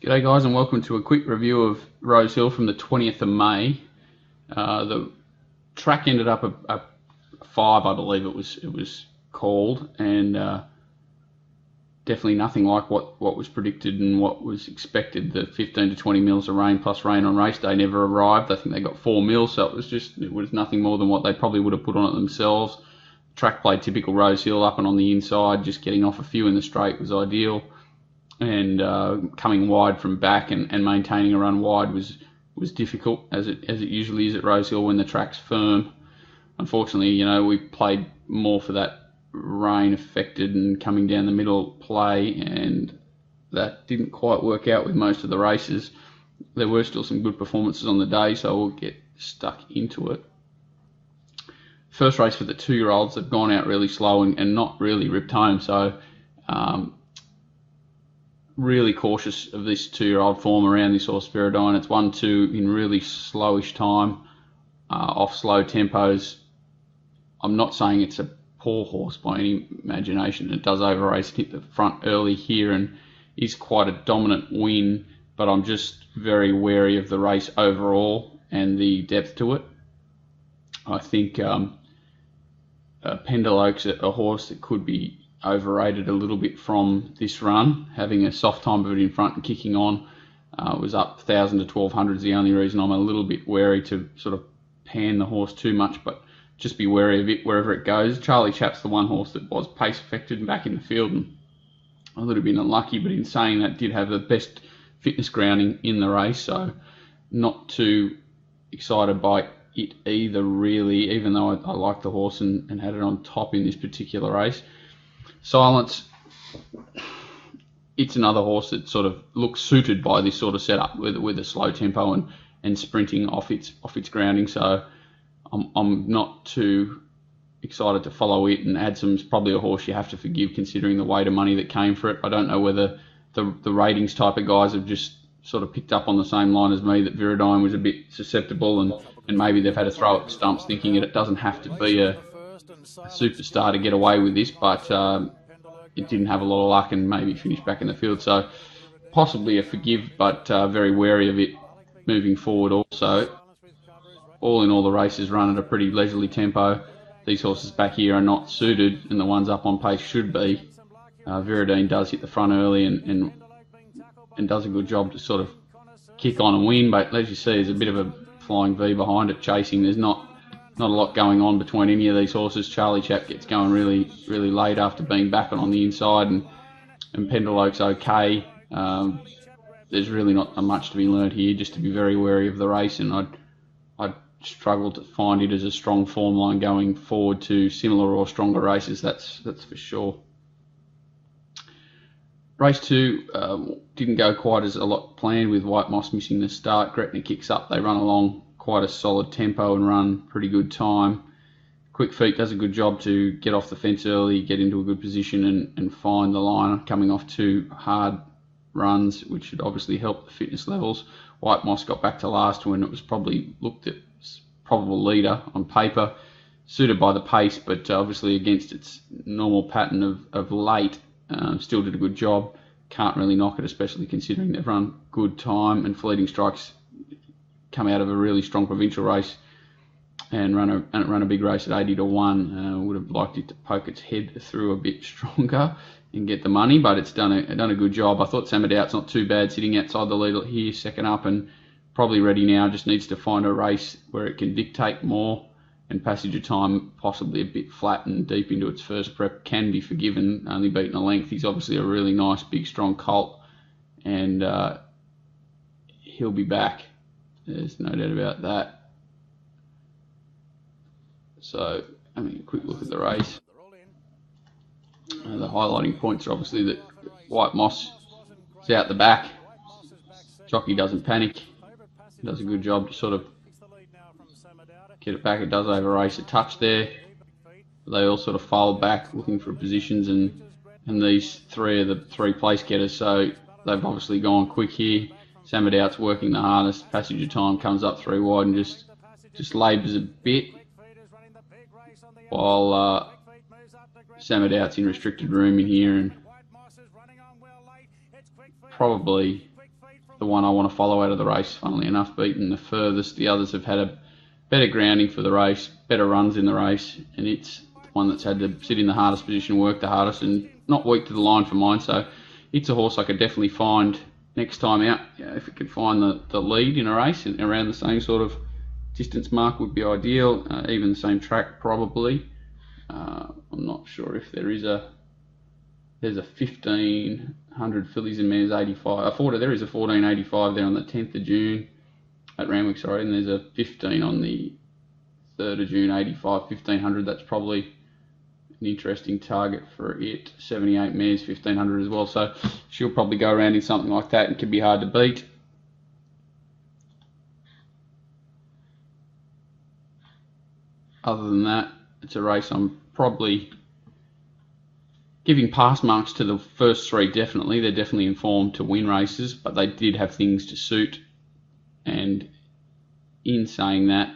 G'day guys and welcome to a quick review of Rosehill from the 20th of May. The track ended up a 5, I believe it was called, and definitely nothing like what was predicted and what was expected. The 15 to 20 mils of rain plus rain on race day never arrived. I think they got 4 mils, so it was nothing more than what they probably would have put on it themselves. Track played typical Rosehill, up and on the inside, just getting off a few in the straight was ideal. And coming wide from back and maintaining a run wide was difficult, as it usually is at Rosehill when the track's firm. Unfortunately, we played more for that rain affected and coming down the middle play, and that didn't quite work out with most of the races. There were still some good performances on the day, so we'll get stuck into it. First race for the 2-year-olds, they've gone out really slow and not really ripped home, so really cautious of this 2-year-old form around this horse Spiridine. It's 1-2 in really slowish time, off slow tempos. I'm not saying it's a poor horse by any imagination. It does over race, hit the front early here and is quite a dominant win, but I'm just very wary of the race overall and the depth to it. I think Pendle Oak's a horse that could be overrated a little bit from this run. Having a soft time of it in front and kicking on, was up 1,000 to 1,200 is the only reason I'm a little bit wary to sort of pan the horse too much, but just be wary of it wherever it goes. Charlie Chap's the one horse that was pace affected and back in the field, and a little bit unlucky, but in saying that, did have the best fitness grounding in the race, so not too excited by it either really, even though I like the horse and had it on top in this particular race. Silence, it's another horse that sort of looks suited by this sort of setup with a slow tempo and sprinting off its grounding, so I'm not too excited to follow it. And Adsum's probably a horse you have to forgive considering the weight of money that came for it. I don't know whether the ratings type of guys have just sort of picked up on the same line as me, that Viridine was a bit susceptible, and maybe they've had to throw at the stumps thinking that it doesn't have to be a superstar to get away with this, but it didn't have a lot of luck and maybe finished back in the field, so possibly a forgive, but very wary of it moving forward also. All in all, the race is run at a pretty leisurely tempo. These horses back here are not suited, and the ones up on pace should be. Viridine does hit the front early and does a good job to sort of kick on and win, but as you see, there's a bit of a flying V behind it chasing. There's not a lot going on between any of these horses. Charlie Chap gets going really late after being back on the inside, and Pendle Oak's okay. There's really not much to be learnt here, just to be very wary of the race, and I'd struggle to find it as a strong form line going forward to similar or stronger races, that's for sure. Race 2 didn't go quite as a lot planned, with White Moss missing the start. Gretna kicks up, they run along quite a solid tempo and run pretty good time. Quick Feet does a good job to get off the fence early, get into a good position and find the line, coming off 2 hard runs, which should obviously help the fitness levels. White Moss got back to last when it was probably looked at as probable leader on paper, suited by the pace, but obviously against its normal pattern of late, still did a good job. Can't really knock it, especially considering they've run good time, and Fleeting Strikes come out of a really strong provincial race and run a big race at 80 to 1. Would have liked it to poke its head through a bit stronger and get the money, but it's done a good job. I thought Samadout's not too bad, sitting outside the lead here, second up, and probably ready now. Just needs to find a race where it can dictate more, and Passage of Time, possibly a bit flat and deep into its first prep, can be forgiven, only beaten a length. He's obviously a really nice, big, strong colt, and he'll be back. There's no doubt about that. So, having a quick look at the race. The highlighting points are obviously that White Moss is out the back. Jockey doesn't panic. He does a good job to sort of get it back. It does over race a touch there. They all sort of fold back looking for positions, and these 3 are the 3 place getters, so they've obviously gone quick here. Samadout's working the hardest. Passage of Time comes up 3 wide and just labours a bit, while Samadout's in restricted room in here, and probably the one I want to follow out of the race, funnily enough, beaten the furthest. The others have had a better grounding for the race, better runs in the race, and it's the one that's had to sit in the hardest position, work the hardest, and not weak to the line for mine. So it's a horse I could definitely find next time out. If it could find the lead in a race and around the same sort of distance mark would be ideal. Even the same track probably. I'm not sure if there's a 1500 fillies and mares 85. There is a 1485 there on the 10th of June at Randwick, sorry, and there's a 15 on the 3rd of June 85 1500. That's probably an interesting target for it. 78 mares 1500 as well, so she'll probably go around in something like that and can be hard to beat. Other than that, it's a race I'm probably giving pass marks to the first three. Definitely, they're definitely informed to win races, but they did have things to suit. And in saying that,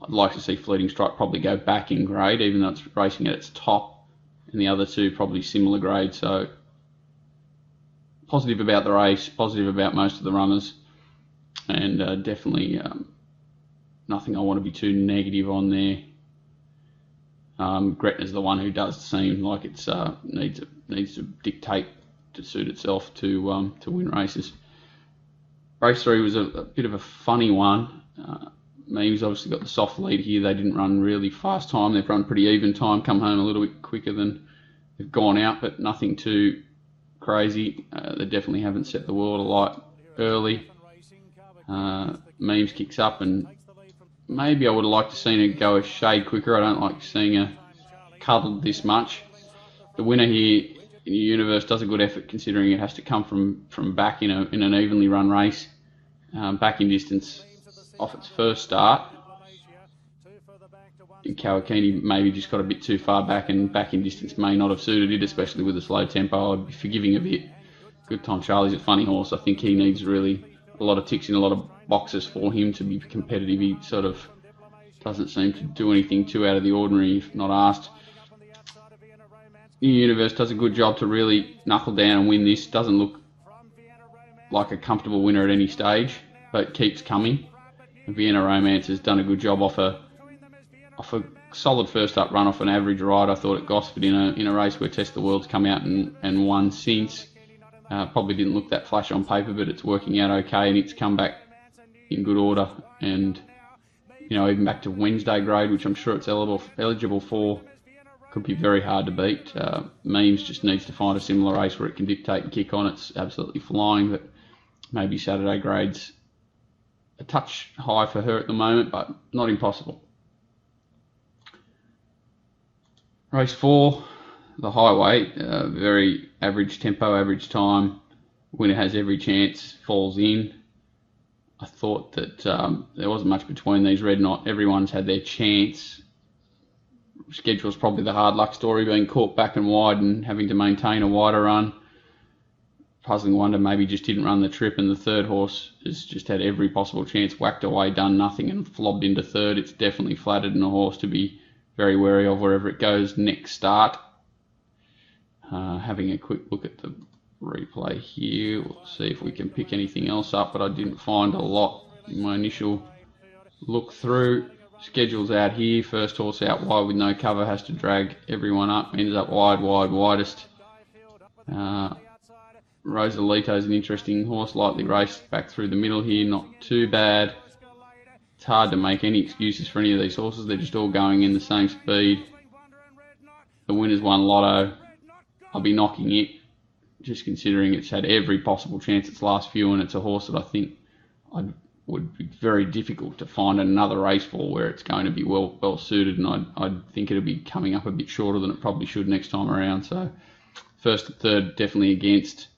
I'd like to see Fleeting Strike probably go back in grade, even though it's racing at its top, and the other two probably similar grade. So positive about the race, positive about most of the runners, and definitely nothing I want to be too negative on there. Gretna's the one who does seem like it's needs to dictate to suit itself to win races. Race 3 was a bit of a funny one. Memes obviously got the soft lead here. They didn't run really fast time. They've run pretty even time, come home a little bit quicker than they've gone out, but nothing too crazy. They definitely haven't set the world alight early. Memes kicks up, and maybe I would have liked to seen her go a shade quicker. I don't like seeing her cuddled this much. The winner here in the Universe does a good effort, considering it has to come from back in an evenly run race, back in distance off its first start. And Kawakini maybe just got a bit too far back, and back in distance may not have suited it, especially with a slow tempo. I'd be forgiving a bit. Good Time Charlie's a funny horse. I think he needs really a lot of ticks in a lot of boxes for him to be competitive. He sort of doesn't seem to do anything too out of the ordinary if not asked. New Universe does a good job to really knuckle down and win this. Doesn't look like a comfortable winner at any stage, but keeps coming. And Vienna Romance has done a good job off a solid first up run off an average ride. I thought at Gosford in a race where Test the World's come out and won since. Probably didn't look that flash on paper, but it's working out okay, and it's come back in good order. And even back to Wednesday grade, which I'm sure it's eligible for, could be very hard to beat. Memes just needs to find a similar race where it can dictate and kick on. It's absolutely flying, but maybe Saturday grade's a touch high for her at the moment, but not impossible. Race 4, the Highway, very average tempo, average time. Winner has every chance, falls in. I thought that there wasn't much between these. Red Knot, everyone's had their chance. Schedule's probably the hard luck story, being caught back and wide and having to maintain a wider run. Puzzling Wonder maybe just didn't run the trip, and the third horse has just had every possible chance, whacked away, done nothing, and flobbed into third. It's definitely flattered in a horse to be very wary of wherever it goes next start. Having a quick look at the replay here, we'll see if we can pick anything else up, but I didn't find a lot in my initial look through. Schedule's out here. First horse out wide with no cover, has to drag everyone up, ends up widest. Rosalito's an interesting horse, lightly raced back through the middle here, not too bad. It's hard to make any excuses for any of these horses. They're just all going in the same speed. The winner's won Lotto. I'll be knocking it, just considering it's had every possible chance its last few, and it's a horse that I think would be very difficult to find another race for where it's going to be well suited, and I'd think it'll be coming up a bit shorter than it probably should next time around. So first and third definitely against.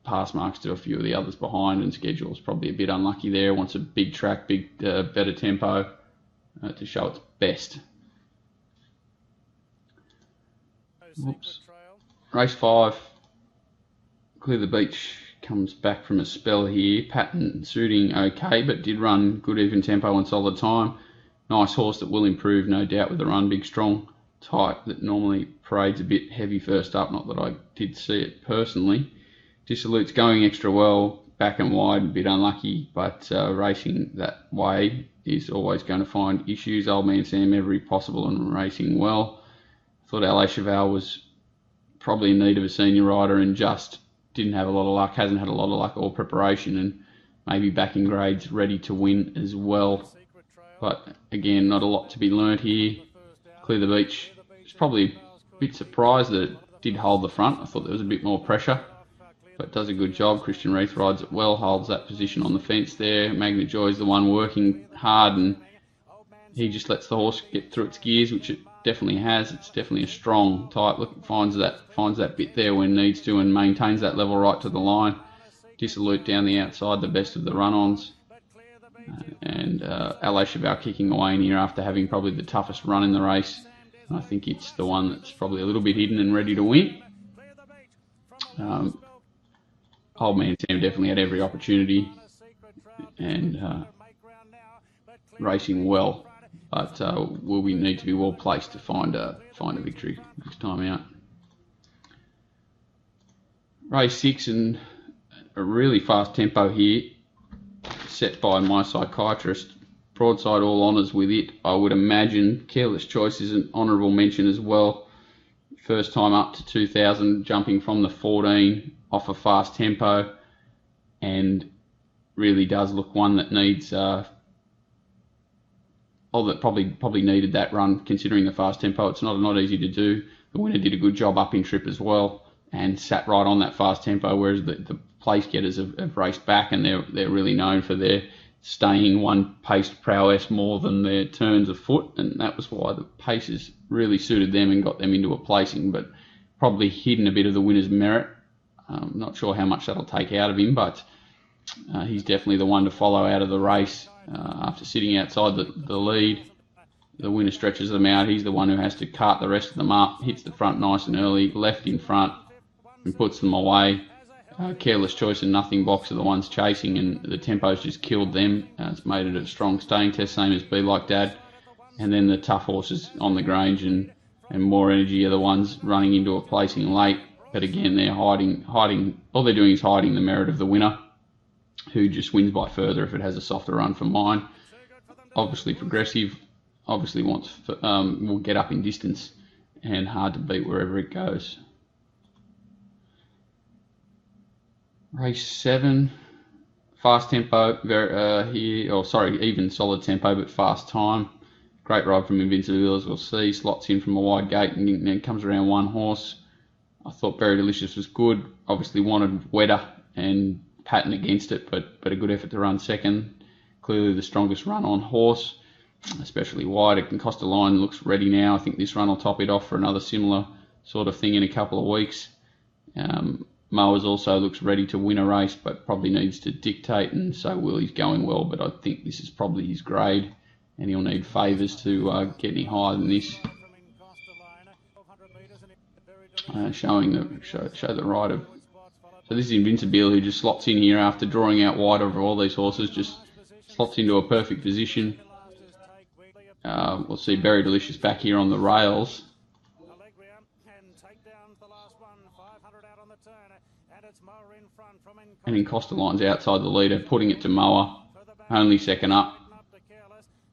Pass marks to a few of the others behind, and Schedule's probably a bit unlucky there. Wants a big track, better tempo to show its best. Oops. Race 5, Clear the Beach comes back from a spell here. Pattern suiting okay, but did run good even tempo and solid time. Nice horse that will improve, no doubt, with the run. Big, strong type that normally parades a bit heavy first up. Not that I did see it personally. Dissolute's going extra well, back and wide, a bit unlucky, but racing that way is always going to find issues. Old Man Sam every possible and racing well. Thought LA Cheval was probably in need of a senior rider and just didn't have a lot of luck, hasn't had a lot of luck or preparation, and maybe back in grades ready to win as well. But again, not a lot to be learnt here. Clear the Beach was probably a bit surprised that it did hold the front. I thought there was a bit more pressure, but does a good job. Christian Reith rides it well, holds that position on the fence there. Magna Joy is the one working hard, and he just lets the horse get through its gears, which it definitely has. It's definitely a strong type. Look, finds that bit there when needs to and maintains that level right to the line. Dissolute down the outside, the best of the run-ons. And LA Cheval kicking away in here after having probably the toughest run in the race. I think it's the one that's probably a little bit hidden and ready to win. Old Man Sam definitely had every opportunity and racing well, but will we need to be well placed to find a victory next time out. Race 6 and a really fast tempo here, set by my psychiatrist. Broadside All Honours with it. I would imagine Careless Choice is an honourable mention as well. First time up to 2,000, jumping from the 14 off a fast tempo, and really does look one that needs, that probably needed that run considering the fast tempo. It's not easy to do. The winner did a good job up in trip as well and sat right on that fast tempo, whereas the place getters have raced back, and they're really known for their staying one pace prowess more than their turns of foot, and that was why the paces really suited them and got them into a placing, but probably hidden a bit of the winner's merit. Not sure how much that'll take out of him, but he's definitely the one to follow out of the race. After sitting outside the lead, the winner stretches them out. He's the one who has to cart the rest of them up, hits the front nice and early, left in front, and puts them away. Careless Choice and Nothing Box are the ones chasing, and the tempo's just killed them. It's made it a strong staying test, same as Be Like Dad. And then the tough horses on the Grange and More Energy are the ones running into a placing late. But again, they're hiding. All they're doing is hiding the merit of the winner, who just wins by further if it has a softer run from mine. Obviously progressive, obviously will get up in distance and hard to beat wherever it goes. Race 7, fast tempo, even solid tempo but fast time. Great ride from Invincible, as we'll see. Slots in from a wide gate and then comes around one horse. I thought Very Delicious was good. Obviously wanted wetter and pattern against it, but a good effort to run second. Clearly the strongest run on horse, especially wide. It can cost a line, looks ready now. I think this run will top it off for another similar sort of thing in a couple of weeks. Mowers also looks ready to win a race, but probably needs to dictate, and so will. He's going well, but I think this is probably his grade, and he'll need favours to get any higher than this. Show the rider. So this is Invincible, who just slots in here after drawing out wide over all these horses, just slots into a perfect position. We'll see Very Delicious back here on the rails. And in Costaline's outside the leader, putting it to Mower, only second up,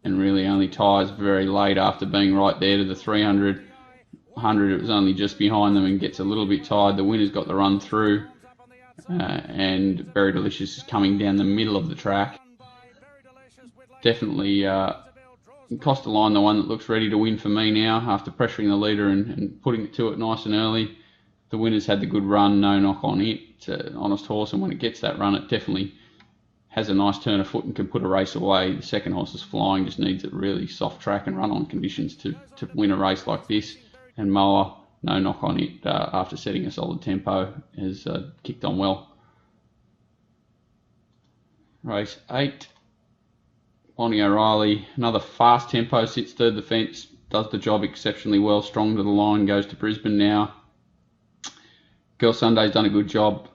and really only tyres very late after being right there to the 300. 100, it was only just behind them and gets a little bit tired. The winner's got the run through, and Very Delicious is coming down the middle of the track. Definitely Costaline, the one that looks ready to win for me now after pressuring the leader and putting it to it nice and early. The winner's had the good run, no knock on it. It's an honest horse, and when it gets that run, it definitely has a nice turn of foot and can put a race away. The second horse is flying, just needs a really soft track and run-on conditions to win a race like this. And Mower, no knock on it after setting a solid tempo, has kicked on well. Race 8, Bonnie O'Reilly, another fast tempo, sits third the fence, does the job exceptionally well, strong to the line, goes to Brisbane now. Girl Sunday's done a good job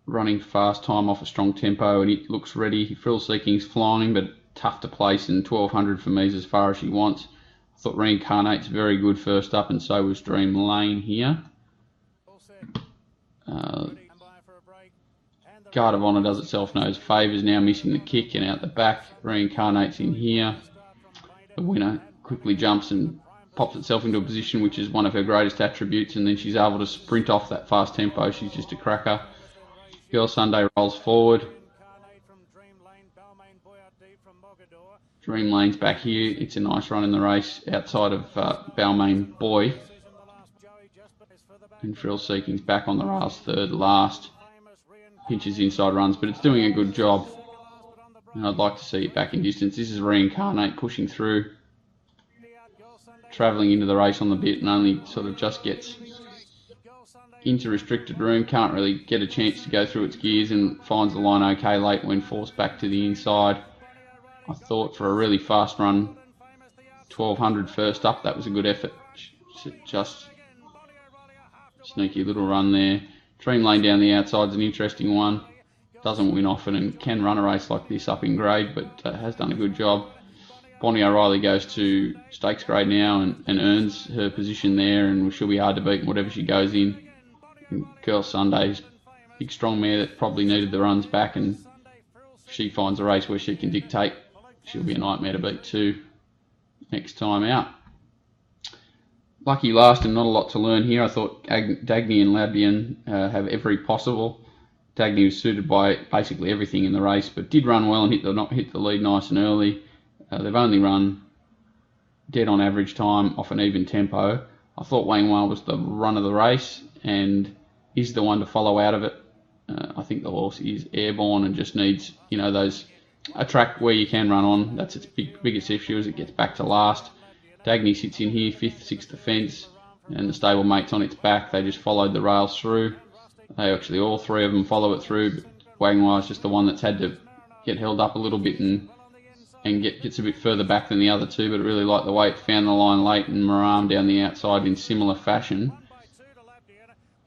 running fast time off a strong tempo, and it looks ready. Frill Seeking's flying, but tough to place, and 1200 for me is as far as she wants. I thought Reincarnate's very good first up, and so was Dream Lane here. Guard of Honour does itself no favours, now missing the kick and out the back. Reincarnates in here. The winner quickly jumps and pops itself into a position which is one of her greatest attributes, and then she's able to sprint off that fast tempo. She's just a cracker. Girl Sunday rolls forward. Dream Lane's back here. It's a nice run in the race outside of Balmain Boy. And Thrill Seeking's back on the rails, third last. Pinches inside runs, but it's doing a good job. And I'd like to see it back in distance. This is Reincarnate pushing through, travelling into the race on the bit, and only sort of just gets into restricted room. Can't really get a chance to go through its gears, and finds the line okay late when forced back to the inside. I thought for a really fast run, 1200 first up, that was a good effort. Just sneaky little run there. Dream Lane down the outside is an interesting one. Doesn't win often and can run a race like this up in grade, but has done a good job. Bonnie O'Reilly goes to stakes grade now and earns her position there, and she'll be hard to beat in whatever she goes in. And Girl Sunday's big strong mare that probably needed the runs back, and if she finds a race where she can dictate, she'll be a nightmare to beat too next time out. Lucky last and not a lot to learn here. I thought Dagny and Labian have every possible. Dagny was suited by basically everything in the race, but did run well and hit the lead nice and early. They've only run dead on average time off an even tempo. I thought Wang Wah was the run of the race and is the one to follow out of it. I think the horse is airborne and just needs, a track where you can run on. That's its biggest issue as it gets back to last. Dagny sits in here, 5th, 6th defence, and the stablemate's on its back. They just followed the rails through. They actually, all three of them follow it through, but Wang Wah is just the one that's had to get held up a little bit and gets a bit further back than the other two, but really like the way it found the line late, and Maram down the outside in similar fashion.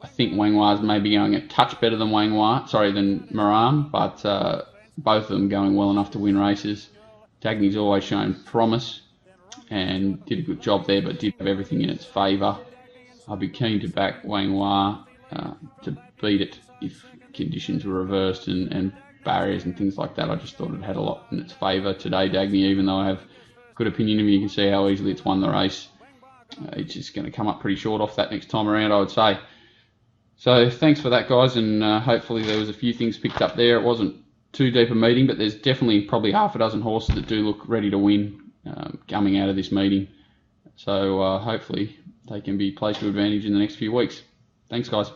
I think Wang Wah's maybe going a touch better than Maram, but both of them going well enough to win races. Dagny's always shown promise and did a good job there, but did have everything in its favour. I'd be keen to back Wang Wah to beat it if conditions were reversed and barriers and things like that. I just thought it had a lot in its favour today, Dagny, even though I have a good opinion of it. You can see how easily it's won the race. It's just going to come up pretty short off that next time around, I would say. So thanks for that, guys, and hopefully there was a few things picked up there. It wasn't too deep a meeting, but there's definitely probably half a dozen horses that do look ready to win coming out of this meeting. So hopefully they can be placed to advantage in the next few weeks. Thanks, guys.